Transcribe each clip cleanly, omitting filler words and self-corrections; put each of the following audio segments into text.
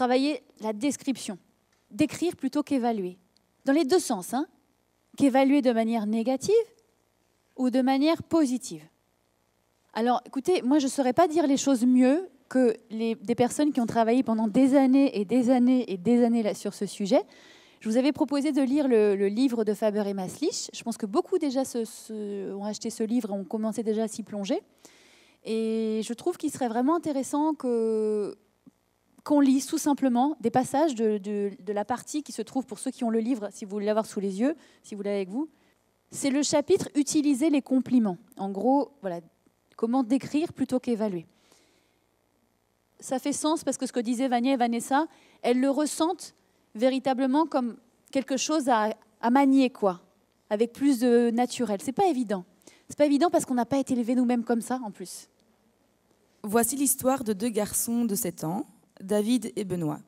travailler la description. Décrire plutôt qu'évaluer. Dans les deux sens, hein, qu'évaluer de manière négative ou de manière positive. Alors, écoutez, moi, je ne saurais pas dire les choses mieux que des personnes qui ont travaillé pendant des années et des années et des années là, sur ce sujet. Je vous avais proposé de lire le livre de Faber et Maslich. Je pense que beaucoup déjà ont acheté ce livre et ont commencé déjà à s'y plonger. Et je trouve qu'il serait vraiment intéressant qu'on lise tout simplement des passages de la partie qui se trouve, pour ceux qui ont le livre, si vous voulez l'avoir sous les yeux, si vous l'avez avec vous. C'est le chapitre « Utiliser les compliments ». En gros, voilà, comment décrire plutôt qu'évaluer. Ça fait sens parce que ce que disaient Vania et Vanessa, elles le ressentent véritablement comme quelque chose à manier, quoi, avec plus de naturel. C'est pas évident. C'est pas évident parce qu'on n'a pas été élevés nous-mêmes comme ça, en plus. Voici l'histoire de deux garçons de 7 ans, David et Benoît.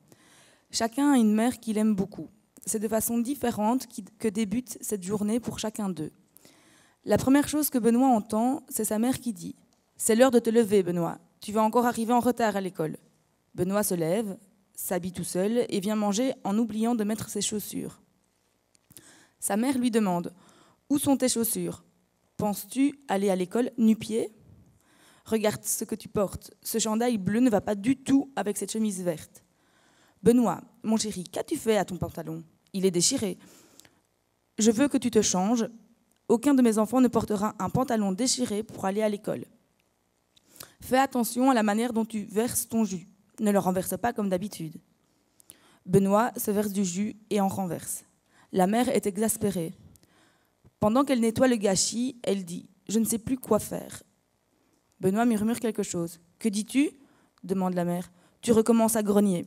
Chacun a une mère qu'il aime beaucoup. C'est de façon différente que débute cette journée pour chacun d'eux. La première chose que Benoît entend, c'est sa mère qui dit « C'est l'heure de te lever, Benoît. Tu vas encore arriver en retard à l'école. » Benoît se lève, s'habille tout seul et vient manger en oubliant de mettre ses chaussures. Sa mère lui demande « Où sont tes chaussures ? Penses-tu aller à l'école nu-pieds ? Regarde ce que tu portes. Ce chandail bleu ne va pas du tout avec cette chemise verte. » Benoît, mon chéri, qu'as-tu fait à ton pantalon ? Il est déchiré. Je veux que tu te changes. Aucun de mes enfants ne portera un pantalon déchiré pour aller à l'école. Fais attention à la manière dont tu verses ton jus. Ne le renverse pas comme d'habitude. Benoît se verse du jus et en renverse. La mère est exaspérée. Pendant qu'elle nettoie le gâchis, elle dit « Je ne sais plus quoi faire. » Benoît murmure quelque chose. « Que dis-tu » demande la mère. « Tu recommences à grogner. »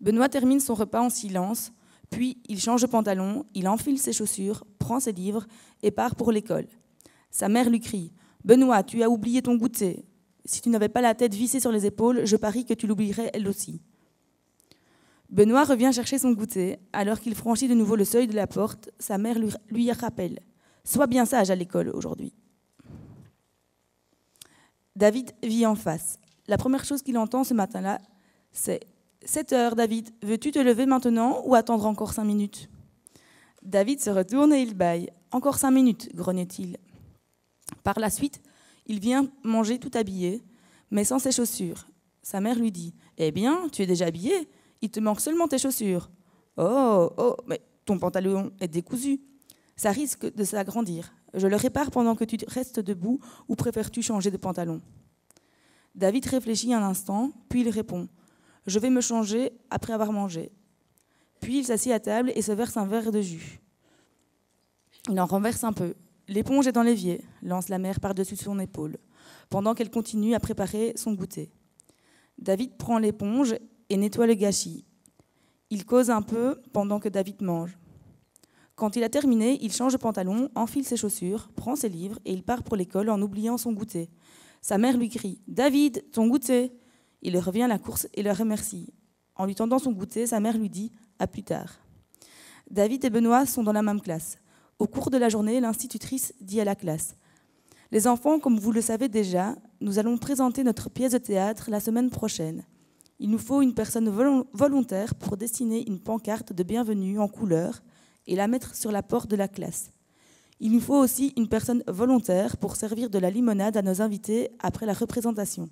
Benoît termine son repas en silence, puis il change de pantalon, il enfile ses chaussures, prend ses livres et part pour l'école. Sa mère lui crie « Benoît, tu as oublié ton goûter. Si tu n'avais pas la tête vissée sur les épaules, je parie que tu l'oublierais elle aussi. » Benoît revient chercher son goûter. Alors qu'il franchit de nouveau le seuil de la porte, sa mère lui rappelle « Sois bien sage à l'école aujourd'hui. » David vit en face. La première chose qu'il entend ce matin-là, c'est « 7 heures, David, veux-tu te lever maintenant ou attendre encore 5 minutes ?» David se retourne et il bâille. « Encore 5 minutes, grogne-t-il. » Par la suite, il vient manger tout habillé, mais sans ses chaussures. Sa mère lui dit « Eh bien, tu es déjà habillé, il te manque seulement tes chaussures. »« Oh, mais ton pantalon est décousu. Ça risque de s'agrandir. Je le répare pendant que tu restes debout ou préfères-tu changer de pantalon ?» David réfléchit un instant, puis il répond « Je vais me changer après avoir mangé. » Puis il s'assied à table et se verse un verre de jus. Il en renverse un peu. « L'éponge est dans l'évier », lance la mère par-dessus son épaule, pendant qu'elle continue à préparer son goûter. David prend l'éponge et nettoie le gâchis. Il cause un peu pendant que David mange. Quand il a terminé, il change de pantalon, enfile ses chaussures, prend ses livres et il part pour l'école en oubliant son goûter. Sa mère lui crie « David, ton goûter !» Il revient à la course et le remercie. En lui tendant son goûter, sa mère lui dit « À plus tard ». David et Benoît sont dans la même classe. Au cours de la journée, l'institutrice dit à la classe « Les enfants, comme vous le savez déjà, nous allons présenter notre pièce de théâtre la semaine prochaine. Il nous faut une personne volontaire pour dessiner une pancarte de bienvenue en couleurs et la mettre sur la porte de la classe. Il nous faut aussi une personne volontaire pour servir de la limonade à nos invités après la représentation.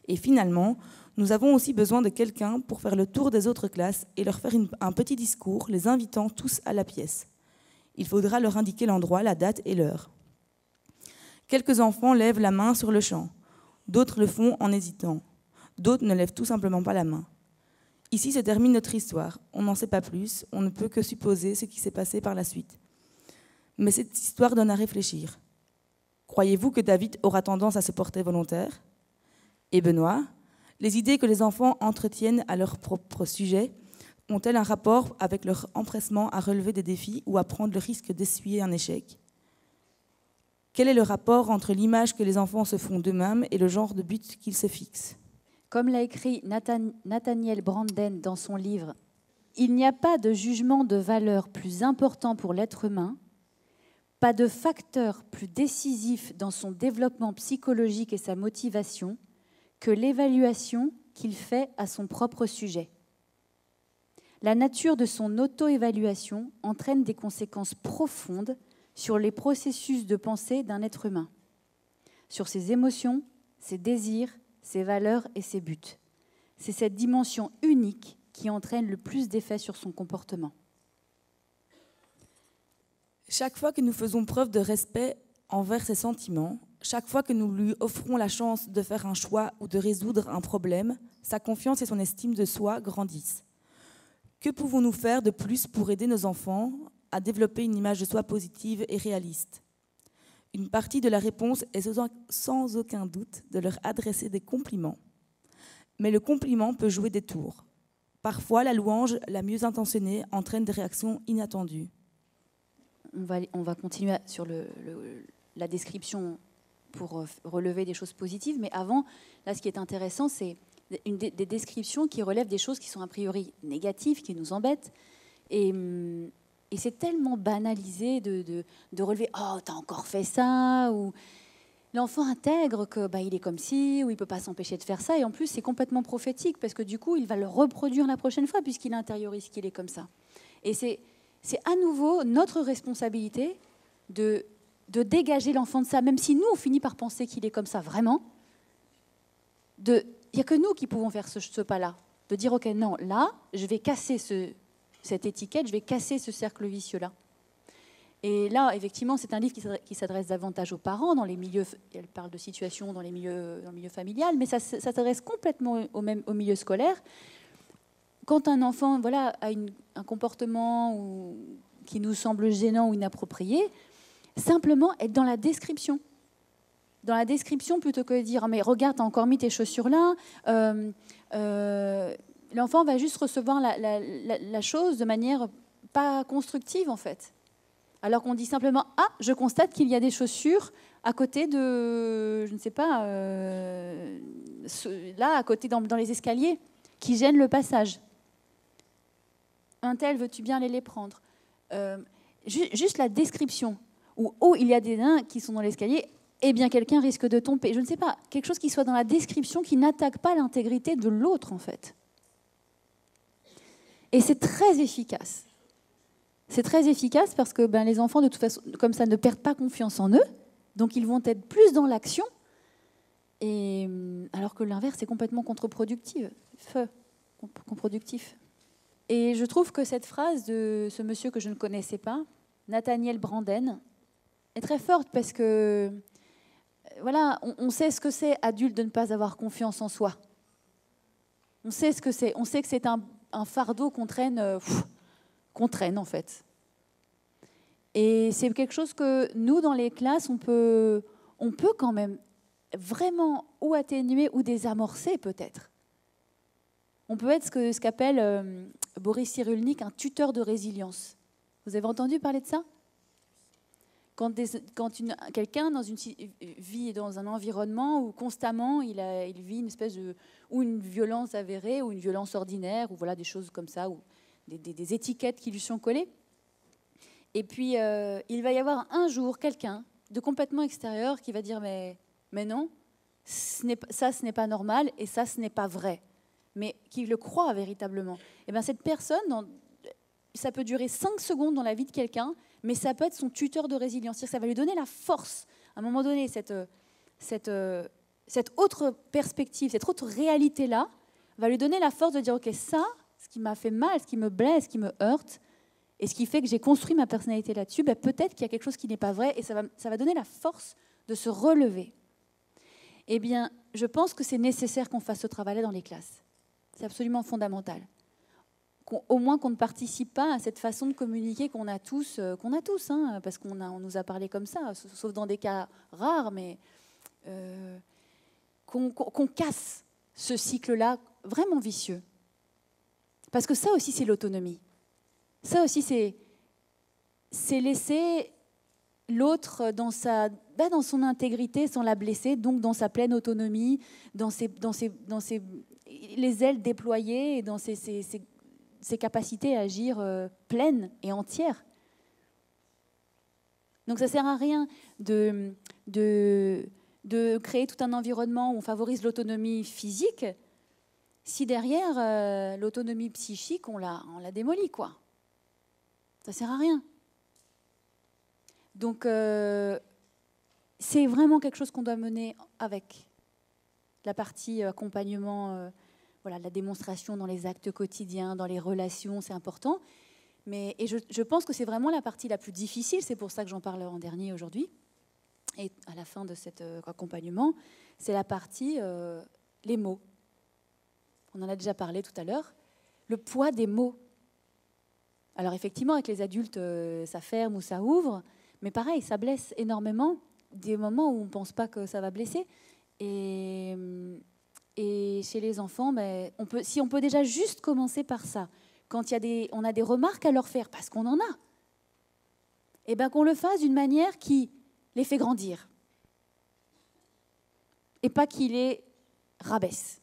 Et finalement, nous avons aussi besoin de quelqu'un pour faire le tour des autres classes et leur faire un petit discours, les invitant tous à la pièce. Il faudra leur indiquer l'endroit, la date et l'heure. » Quelques enfants lèvent la main sur le champ. D'autres le font en hésitant. D'autres ne lèvent tout simplement pas la main. Ici se termine notre histoire. On n'en sait pas plus, on ne peut que supposer ce qui s'est passé par la suite. Mais cette histoire donne à réfléchir. Croyez-vous que David aura tendance à se porter volontaire ? Et Benoît ? Les idées que les enfants entretiennent à leur propre sujet ont-elles un rapport avec leur empressement à relever des défis ou à prendre le risque d'essuyer un échec ? Quel est le rapport entre l'image que les enfants se font d'eux-mêmes et le genre de but qu'ils se fixent ? Comme l'a écrit Nathaniel Branden dans son livre « Il n'y a pas de jugement de valeur plus important pour l'être humain, pas de facteur plus décisif dans son développement psychologique et sa motivation que l'évaluation qu'il fait à son propre sujet. La nature de son auto-évaluation entraîne des conséquences profondes sur les processus de pensée d'un être humain, sur ses émotions, ses désirs, ses valeurs et ses buts. C'est cette dimension unique qui entraîne le plus d'effets sur son comportement. Chaque fois que nous faisons preuve de respect envers ses sentiments, chaque fois que nous lui offrons la chance de faire un choix ou de résoudre un problème, sa confiance et son estime de soi grandissent. Que pouvons-nous faire de plus pour aider nos enfants à développer une image de soi positive et réaliste ? Une partie de la réponse est sans aucun doute de leur adresser des compliments. Mais le compliment peut jouer des tours. Parfois, la louange la mieux intentionnée entraîne des réactions inattendues. On va continuer sur la description pour relever des choses positives, mais avant, là, ce qui est intéressant, c'est des descriptions qui relèvent des choses qui sont a priori négatives, qui nous embêtent. Et c'est tellement banalisé de relever « Oh, t'as encore fait ça » ou l'enfant intègre que il est comme ci, ou il ne peut pas s'empêcher de faire ça. Et en plus, c'est complètement prophétique, parce que du coup, il va le reproduire la prochaine fois, puisqu'il intériorise qu'il est comme ça. Et c'est à nouveau notre responsabilité de dégager l'enfant de ça, même si nous, on finit par penser qu'il est comme ça vraiment. Il n'y a que nous qui pouvons faire ce pas-là, de dire, OK, non, là, je vais casser cette étiquette, je vais casser ce cercle vicieux-là. Et là, effectivement, c'est un livre qui s'adresse davantage aux parents, dans les milieux, elle parle de situations dans le milieu familial, mais ça s'adresse complètement au milieu scolaire. Quand un enfant a un comportement qui nous semble gênant ou inapproprié, simplement être dans la description. Dans la description, plutôt que de dire « mais regarde, t'as encore mis tes chaussures là », l'enfant va juste recevoir la chose de manière pas constructive, en fait. Alors qu'on dit simplement « ah, je constate qu'il y a des chaussures à côté de, je ne sais pas, là, à côté dans les escaliers, qui gênent le passage. Un tel, veux-tu bien aller les prendre ?» Juste la description, où « oh, il y a des nains qui sont dans l'escalier », eh bien, quelqu'un risque de tomber. Je ne sais pas, quelque chose qui soit dans la description, qui n'attaque pas l'intégrité de l'autre, en fait. Et c'est très efficace. C'est très efficace parce que les enfants, de toute façon, comme ça, ne perdent pas confiance en eux, donc ils vont être plus dans l'action, et alors que l'inverse est complètement contre-productif. Et je trouve que cette phrase de ce monsieur que je ne connaissais pas, Nathaniel Branden, est très forte parce que on sait ce que c'est, adulte, de ne pas avoir confiance en soi. On sait ce que c'est. On sait que c'est un fardeau qu'on traîne, en fait. Et c'est quelque chose que nous, dans les classes, on peut quand même vraiment ou atténuer ou désamorcer, peut-être. On peut être ce qu'appelle Boris Cyrulnik un tuteur de résilience. Vous avez entendu parler de ça ? Quand quelqu'un vit dans un environnement où constamment il vit une espèce ou une violence avérée ou une violence ordinaire, ou des choses comme ça, ou des étiquettes qui lui sont collées. Et puis il va y avoir un jour quelqu'un de complètement extérieur qui va dire mais non, ce n'est pas normal et ça ce n'est pas vrai, mais qui le croit véritablement. Et bien cette personne, ça peut durer 5 secondes dans la vie de quelqu'un, mais ça peut être son tuteur de résilience. C'est-à-dire que ça va lui donner la force, à un moment donné, cette autre perspective, cette autre réalité-là, va lui donner la force de dire, OK, ça, ce qui m'a fait mal, ce qui me blesse, ce qui me heurte, et ce qui fait que j'ai construit ma personnalité là-dessus, peut-être qu'il y a quelque chose qui n'est pas vrai, et ça va donner la force de se relever. Eh bien, je pense que c'est nécessaire qu'on fasse ce travail-là dans les classes. C'est absolument fondamental. Au moins qu'on ne participe pas à cette façon de communiquer qu'on a tous, parce qu'on nous a parlé comme ça, sauf dans des cas rares, mais qu'on casse ce cycle-là vraiment vicieux. Parce que ça aussi, c'est l'autonomie. Ça aussi, c'est laisser l'autre dans son intégrité sans la blesser, donc dans sa pleine autonomie, dans les ailes déployées et dans ses capacités à agir pleines et entières. Donc ça ne sert à rien de créer tout un environnement où on favorise l'autonomie physique si derrière, l'autonomie psychique, on l'a démolie, quoi. Ça sert à rien. Donc, c'est vraiment quelque chose qu'on doit mener avec la partie accompagnement, voilà, la démonstration dans les actes quotidiens, dans les relations, c'est important. Et je pense que c'est vraiment la partie la plus difficile, c'est pour ça que j'en parle en dernier aujourd'hui. Et à la fin de cet accompagnement, c'est la partie les mots. On en a déjà parlé tout à l'heure. Le poids des mots. Alors effectivement, avec les adultes, ça ferme ou ça ouvre, mais pareil, ça blesse énormément, des moments où on ne pense pas que ça va blesser. Et chez les enfants, si on peut déjà juste commencer par ça, quand on a des remarques à leur faire, parce qu'on en a, et bien qu'on le fasse d'une manière qui les fait grandir, et pas qui les rabaisse.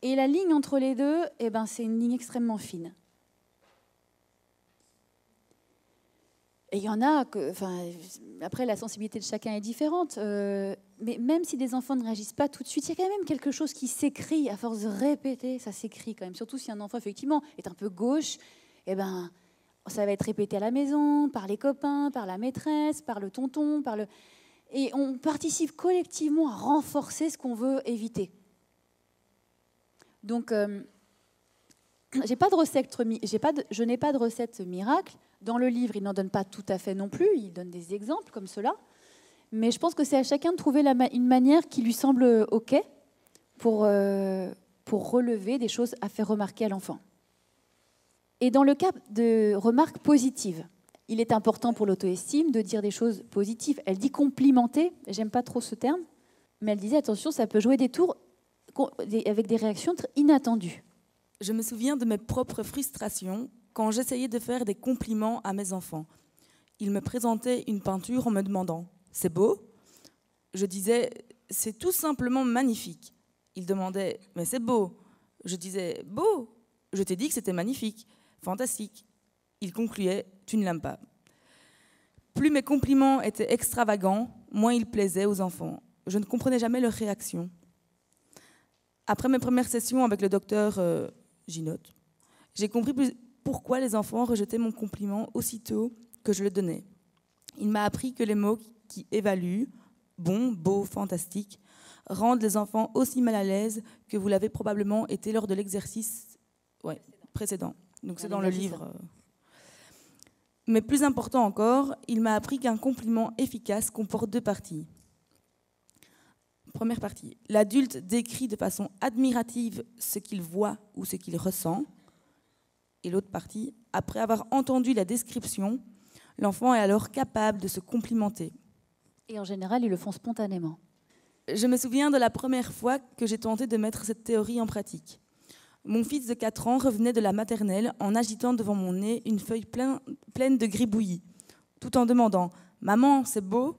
Et la ligne entre les deux, c'est une ligne extrêmement fine. Et il y en a après, la sensibilité de chacun est différente. Mais même si des enfants ne réagissent pas tout de suite, il y a quand même quelque chose qui s'écrit à force de répéter. Ça s'écrit quand même. Surtout si un enfant, effectivement, est un peu gauche, ça va être répété à la maison, par les copains, par la maîtresse, par le tonton, et on participe collectivement à renforcer ce qu'on veut éviter. Donc, je n'ai pas de recette miracle. Dans le livre, il n'en donne pas tout à fait non plus. Il donne des exemples comme cela. Mais je pense que c'est à chacun de trouver une manière qui lui semble OK pour relever des choses à faire remarquer à l'enfant. Et dans le cas de remarques positives, il est important pour l'auto-estime de dire des choses positives. Elle dit complimenter. J'aime pas trop ce terme. Mais elle disait, attention, ça peut jouer des tours avec des réactions inattendues. Je me souviens de mes propres frustrations quand j'essayais de faire des compliments à mes enfants. Ils me présentaient une peinture en me demandant « C'est beau ?» Je disais « C'est tout simplement magnifique ». Ils demandaient « Mais c'est beau ?» Je disais « Beau ! Je t'ai dit que c'était magnifique, fantastique ». Ils concluaient « Tu ne l'aimes pas ». Plus mes compliments étaient extravagants, moins ils plaisaient aux enfants. Je ne comprenais jamais leur réaction. Après mes premières sessions avec le docteur Ginotte, j'ai compris pourquoi les enfants rejetaient mon compliment aussitôt que je le donnais. Il m'a appris que les mots qui évaluent, bon, beau, fantastique, rendent les enfants aussi mal à l'aise que vous l'avez probablement été lors de l'exercice précédent. Donc c'est dans le livre. Mais plus important encore, il m'a appris qu'un compliment efficace comporte deux parties. Première partie, l'adulte décrit de façon admirative ce qu'il voit ou ce qu'il ressent. Et l'autre partie, après avoir entendu la description, l'enfant est alors capable de se complimenter. Et en général, ils le font spontanément. Je me souviens de la première fois que j'ai tenté de mettre cette théorie en pratique. Mon fils de 4 ans revenait de la maternelle en agitant devant mon nez une feuille pleine de gribouillis, tout en demandant « Maman, c'est beau ?»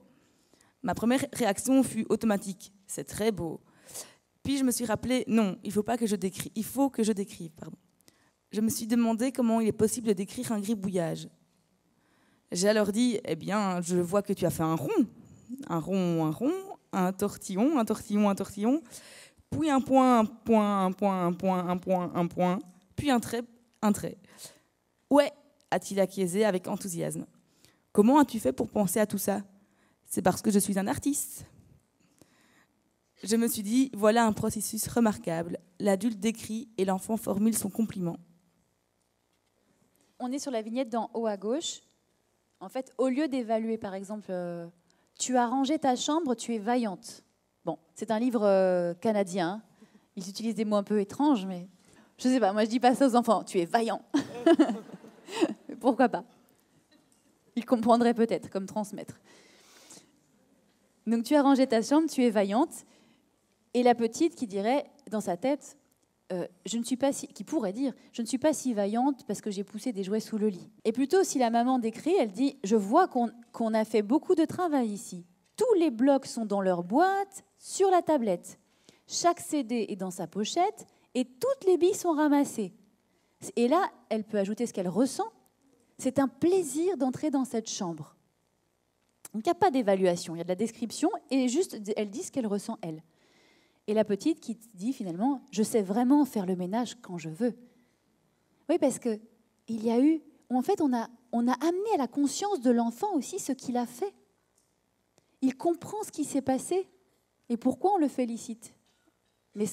Ma première réaction fut automatique. C'est très beau. Puis je me suis rappelé, non, il faut que je décrive. Je me suis demandé comment il est possible de décrire un gribouillage. J'ai alors dit, eh bien, je vois que tu as fait un rond, un tortillon, puis un point, puis un trait. Ouais, a-t-il acquiescé avec enthousiasme. Comment as-tu fait pour penser à tout ça ? C'est parce que je suis un artiste. Je me suis dit, voilà un processus remarquable. L'adulte décrit et l'enfant formule son compliment. On est sur la vignette d'en haut à gauche. En fait, au lieu d'évaluer, par exemple, tu as rangé ta chambre, tu es vaillante. Bon, c'est un livre canadien. Ils utilisent des mots un peu étranges, mais je ne sais pas. Moi, je dis pas ça aux enfants. Tu es vaillant. Pourquoi pas ? Ils comprendraient peut-être, comme transmettre. Donc, tu as rangé ta chambre, tu es vaillante. Et la petite qui dirait, dans sa tête, qui pourrait dire, je ne suis pas si vaillante parce que j'ai poussé des jouets sous le lit. Et plutôt, si la maman décrit, elle dit, je vois qu'on a fait beaucoup de travail ici. Tous les blocs sont dans leur boîte, sur la tablette. Chaque CD est dans sa pochette et toutes les billes sont ramassées. Et là, elle peut ajouter ce qu'elle ressent. C'est un plaisir d'entrer dans cette chambre. Donc, il n'y a pas d'évaluation, il y a de la description et juste, elle dit ce qu'elle ressent, elle. Et la petite qui dit finalement, je sais vraiment faire le ménage quand je veux. Oui, parce que il y a eu, en fait, on a amené à la conscience de l'enfant aussi ce qu'il a fait. Il comprend ce qui s'est passé et pourquoi on le félicite, mais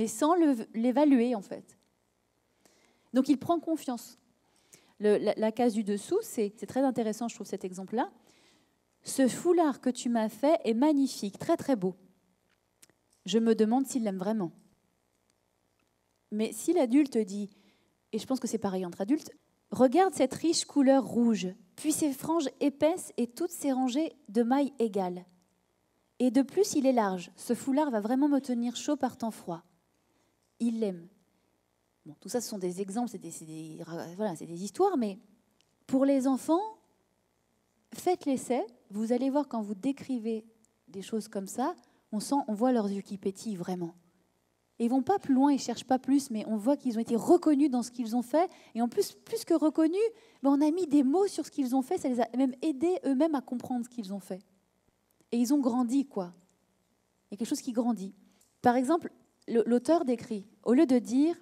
sans l'évaluer en fait. Donc il prend confiance. La case du dessous, c'est très intéressant, je trouve cet exemple-là. Ce foulard que tu m'as fait est magnifique, très très beau. Je me demande s'il l'aime vraiment. Mais si l'adulte dit, et je pense que c'est pareil entre adultes, regarde cette riche couleur rouge, puis ses franges épaisses et toutes ses rangées de mailles égales. Et de plus, il est large. Ce foulard va vraiment me tenir chaud par temps froid. Il l'aime. Bon, tout ça, ce sont des exemples, c'est des histoires, mais pour les enfants, faites l'essai. Vous allez voir quand vous décrivez des choses comme ça, on voit leurs yeux qui pétillent vraiment. Et ils ne vont pas plus loin, ils ne cherchent pas plus, mais on voit qu'ils ont été reconnus dans ce qu'ils ont fait. Et en plus que reconnus, on a mis des mots sur ce qu'ils ont fait, ça les a même aidés eux-mêmes à comprendre ce qu'ils ont fait. Et ils ont grandi, quoi. Il y a quelque chose qui grandit. Par exemple, l'auteur décrit, au lieu de dire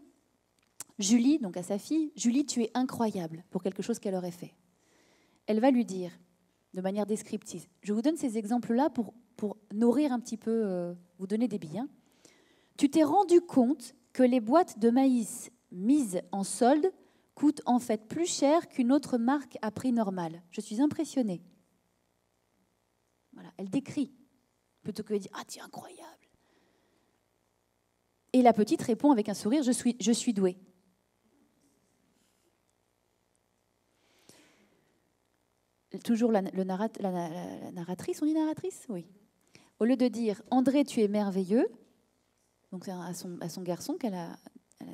« Julie », donc à sa fille, « Julie, tu es incroyable » pour quelque chose qu'elle aurait fait. Elle va lui dire, de manière descriptive, je vous donne ces exemples-là pour nourrir un petit peu, vous donner des billes. Tu t'es rendu compte que les boîtes de maïs mises en solde coûtent en fait plus cher qu'une autre marque à prix normal. Je suis impressionnée. Voilà, elle décrit, plutôt que de dire « Ah, tu es incroyable ». Et la petite répond avec un sourire « Je suis douée ». Toujours la narratrice, on dit narratrice ? Oui. Au lieu de dire « André, tu es merveilleux », donc c'est à son garçon qu'elle a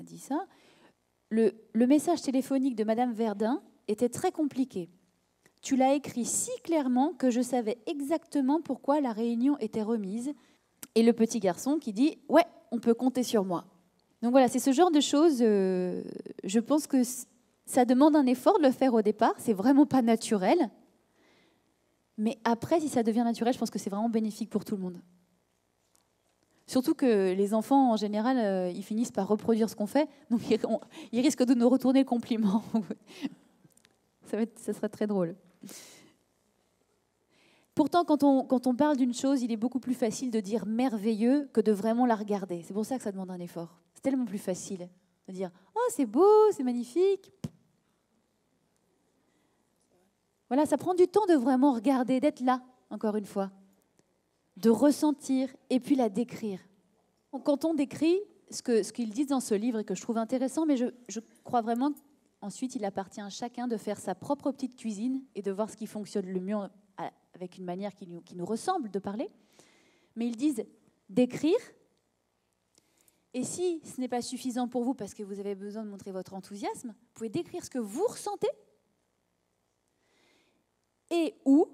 dit ça, le message téléphonique de Madame Verdun était très compliqué. Tu l'as écrit si clairement que je savais exactement pourquoi la réunion était remise. Et le petit garçon qui dit « Ouais, on peut compter sur moi ». Donc voilà, c'est ce genre de choses, je pense que ça demande un effort de le faire au départ, c'est vraiment pas naturel. Mais après, si ça devient naturel, je pense que c'est vraiment bénéfique pour tout le monde. Surtout que les enfants, en général, ils finissent par reproduire ce qu'on fait, donc ils risquent de nous retourner le compliment. Ça serait très drôle. Pourtant, quand on parle d'une chose, il est beaucoup plus facile de dire merveilleux que de vraiment la regarder. C'est pour ça que ça demande un effort. C'est tellement plus facile de dire « Oh, c'est beau, c'est magnifique ». Voilà, ça prend du temps de vraiment regarder, d'être là, encore une fois, de ressentir et puis la décrire. Quand on décrit ce qu'ils disent dans ce livre et que je trouve intéressant, mais je crois vraiment qu'ensuite il appartient à chacun de faire sa propre petite cuisine et de voir ce qui fonctionne le mieux avec une manière qui nous ressemble de parler. Mais ils disent d'écrire, et si ce n'est pas suffisant pour vous parce que vous avez besoin de montrer votre enthousiasme, vous pouvez décrire ce que vous ressentez et ou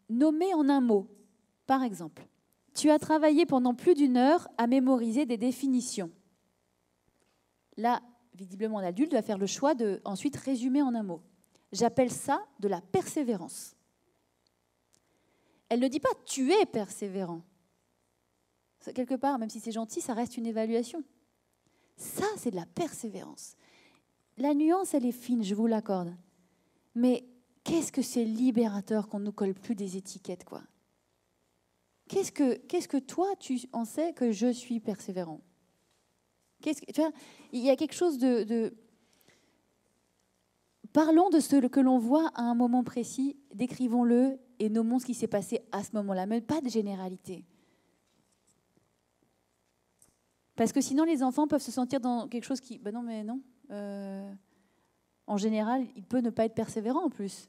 nommer en un mot. Par exemple, tu as travaillé pendant plus d'1 heure à mémoriser des définitions. Là, visiblement, l'adulte va faire le choix de ensuite résumer en un mot. J'appelle ça de la persévérance. Elle ne dit pas « tu es persévérant ». Quelque part, même si c'est gentil, ça reste une évaluation. Ça, c'est de la persévérance. La nuance, elle est fine, je vous l'accorde. Mais qu'est-ce que c'est libérateur qu'on ne nous colle plus des étiquettes, quoi. Qu'est-ce que toi, tu en sais que je suis persévérant ? Tu vois, il y a quelque chose de... Parlons de ce que l'on voit à un moment précis, décrivons-le et nommons ce qui s'est passé à ce moment-là, mais pas de généralité. Parce que sinon, les enfants peuvent se sentir dans quelque chose qui... Ben non, mais non. En général, il peut ne pas être persévérant en plus.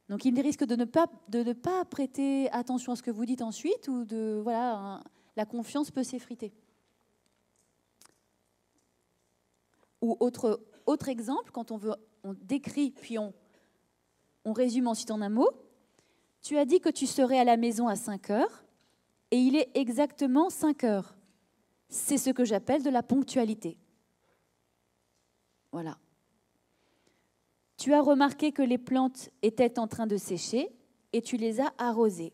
Donc il risque de ne pas prêter attention à ce que vous dites ensuite, ou la confiance peut s'effriter. Ou autre exemple, quand on décrit, puis on résume ensuite en un mot. Tu as dit que tu serais à la maison à 5 heures, et il est exactement 5 heures. C'est ce que j'appelle de la ponctualité. Voilà. Tu as remarqué que les plantes étaient en train de sécher et tu les as arrosées.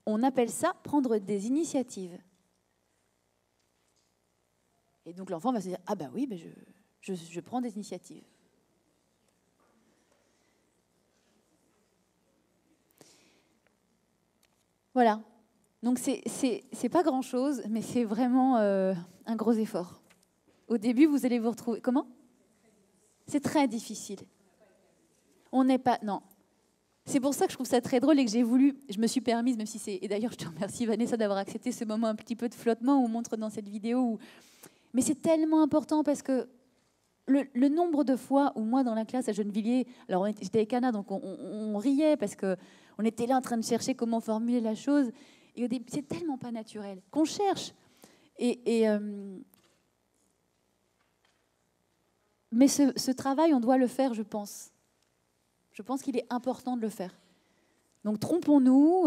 On appelle ça prendre des initiatives. Et donc l'enfant va se dire « Ah ben oui, je prends des initiatives ». Voilà. Donc c'est pas grand-chose, mais c'est vraiment un gros effort. Au début, vous allez vous retrouver... Comment ? C'est très difficile. On n'est pas... Non. C'est pour ça que je trouve ça très drôle et que j'ai voulu... Je me suis permise, même si c'est... Et d'ailleurs, je te remercie, Vanessa, d'avoir accepté ce moment un petit peu de flottement où on montre dans cette vidéo. Mais c'est tellement important parce que le nombre de fois où moi, dans la classe à Gennevilliers... Alors, j'étais avec Anna, donc on riait parce qu'on était là en train de chercher comment formuler la chose. Et au début, c'est tellement pas naturel qu'on cherche. Mais ce travail, on doit le faire, je pense. Je pense qu'il est important de le faire. Donc trompons-nous,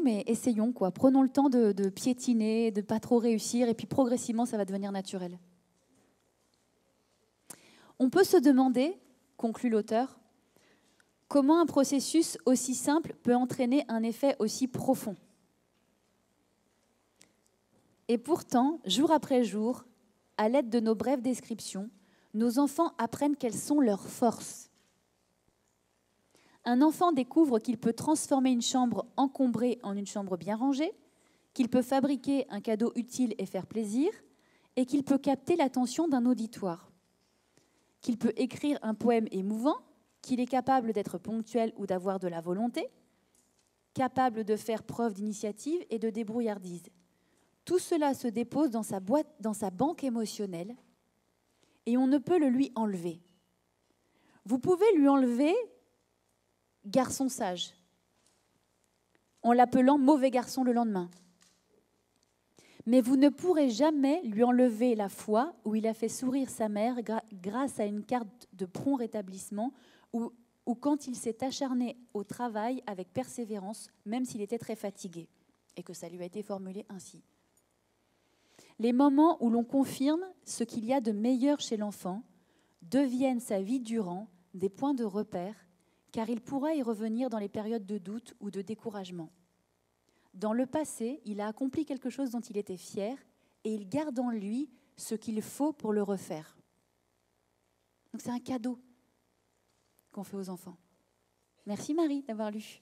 mais essayons, quoi. Prenons le temps de piétiner, de ne pas trop réussir, et puis progressivement, ça va devenir naturel. On peut se demander, conclut l'auteur, comment un processus aussi simple peut entraîner un effet aussi profond. Et pourtant, jour après jour, à l'aide de nos brèves descriptions, nos enfants apprennent quelles sont leurs forces. Un enfant découvre qu'il peut transformer une chambre encombrée en une chambre bien rangée, qu'il peut fabriquer un cadeau utile et faire plaisir, et qu'il peut capter l'attention d'un auditoire, qu'il peut écrire un poème émouvant, qu'il est capable d'être ponctuel ou d'avoir de la volonté, capable de faire preuve d'initiative et de débrouillardise. Tout cela se dépose dans sa boîte, dans sa banque émotionnelle, et on ne peut le lui enlever. Vous pouvez lui enlever garçon sage, en l'appelant mauvais garçon le lendemain. Mais vous ne pourrez jamais lui enlever la fois où il a fait sourire sa mère grâce à une carte de prompt rétablissement ou quand il s'est acharné au travail avec persévérance, même s'il était très fatigué, et que ça lui a été formulé ainsi. Les moments où l'on confirme ce qu'il y a de meilleur chez l'enfant deviennent sa vie durant des points de repère, car il pourra y revenir dans les périodes de doute ou de découragement. Dans le passé, il a accompli quelque chose dont il était fier et il garde en lui ce qu'il faut pour le refaire. Donc c'est un cadeau qu'on fait aux enfants. Merci Marie d'avoir lu.